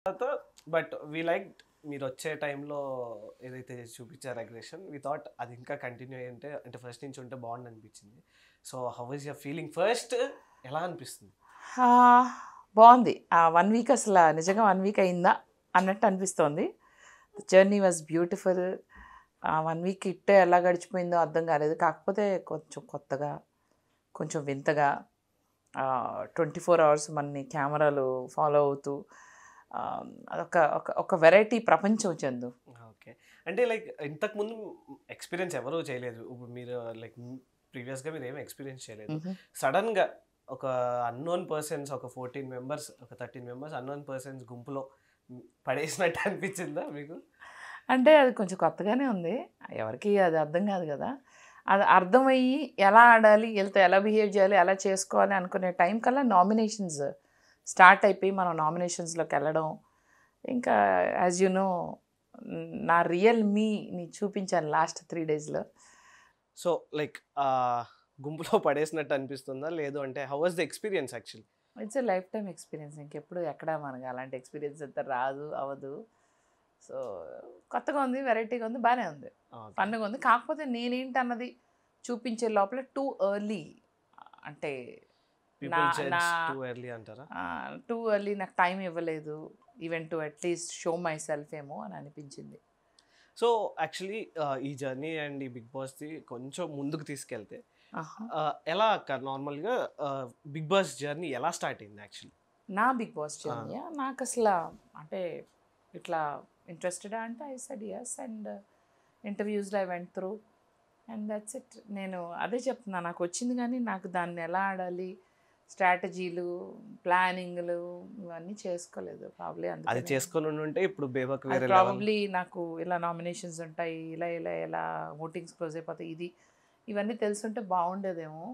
తర్వాత but we like మీరొచ్చే టైంలో ఏదైతే చూపిచ్చారో అగ్రెషన్ వి థాట్ అది ఇంకా కంటిన్యూ అయ్యుంటే అంటే ఫస్ట్ నుంచి ఉంటే బావుండనిపించింది. So, how is your feeling first ఎలా అనిపిస్తుంది? బావుంది. ఆ 1 వీక్ అసల నిజంగా 1 వీక్ అయిందా అన్నట్టు అనిపిస్తోంది. Journey was beautiful. ఆ 1 వీక్ ఇట్టే ఎలా గడిచిపోయిందో అర్థం కాలేదు. కాకపోతే కొంచెం కొత్తగా, కొంచెం వింతగా 24 అవర్స్ మనని కెమెరాలు ఫాలో అవుతూ అదొక ఒక ఒక వెరైటీ ప్రపంచం చందు. ఓకే. అంటే లైక్ ఇంతకుముందు ఎక్స్‌పీరియన్స్ ఎవరు చేయలేదు. ఇప్పుడు మీరు లైక్ ప్రీవియస్‌గా మీరేమి ఎక్స్‌పీరియన్స్ చేయలేదు. హుహు. సడెన్‌గా ఒక అన్‌నోన్ పర్సన్స్ ఒక 14 మెంబర్స్, ఒక 13 మెంబర్స్ అన్‌నోన్ పర్సన్స్ గుంపులో పడేసినట్టు అనిపించిందా మీకు? అంటే అది కొంచెం కొత్తగానే ఉంది. ఎవరికీ అది అర్థం కాదు కదా! అది అర్థమయ్యి ఎలా ఆడాలి, ఈళ్ళతో ఎలా బిహేవ్ చేయాలి, ఎలా చేసుకోవాలి అనుకునే టైం కల్లా నామినేషన్స్ స్టార్ట్ అయిపోయి మనం నామినేషన్స్‌లోకెళ్ళడం. ఇంకా యాస్ యూ నో నా రియల్ మీని చూపించాను లాస్ట్ 3 డేస్‌లో. సో, లైక్ గుంపులో పడేసినట్టు అనిపిస్తుందా? లేదు అంటే how was the experience actually? It's a life time experience. ఇంకెప్పుడు ఎక్కడ మనకి అలాంటి ఎక్స్‌పీరియన్స్ అయితే రాదు, అవ్వదు. సో, కొత్తగా ఉంది, వెరైటీగా ఉంది, బానే ఉంది. ఓకే. ఫన్‌గా ఉంది. కాకపోతే నేనేంటన్నది చూపించే లోపల టూ ఎర్లీ అంటే నా పీపుల్ నా జడ్జ్ టూ ఎర్లీ అంటారా? టూ ఎర్లీ నాకు టైం ఇవ్వలేదు. Even to at least show myself ఏమో అని అనిపించింది. సో, యాక్చువల్లీ ఈ జర్నీ అండ్ ఈ 'బిగ్ బాస్‌ది' కొంచెం ముందుకు తీసుకెళ్తే ఆహా! ఎలా అక్క నార్మల్‌గా 'బిగ్ బాస్' జర్నీ ఎలా స్టార్ట్ అయింది యాక్చువల్లీ? నా బిగ్ బాస్ ఆ! జర్నీయా? నాకసల అంటే ఇట్లా ఇంట్రెస్టెడా అంటే ఐ సెడ్ యెస్ అండ్ ఇంటర్‌వ్యూస్‌లో I went through and that's it. నేను అదే చెప్తున్నా నాకొచ్చింది గానీ నాకు దాన్ని ఎలా ఆడాలి, స్ట్రాటజీలు, ప్లానింగ్‌లు ఇవన్నీ చేసుకోలేదు. ప్రాబబ్లీ అది అందుకనే చేసుకొని ఉండుంటే ఇప్పుడు 'బేబక్' అది వేరే లెవెల్. ప్రాబబ్లీ నాకు ఇలా నామినేషన్స్ ఉంటాయి. ఇలా ఓటింగ్స్ క్లోజ్ అయిపోతాయి. ఇవన్నీ తెలుసుంటే బావుండేదేమో.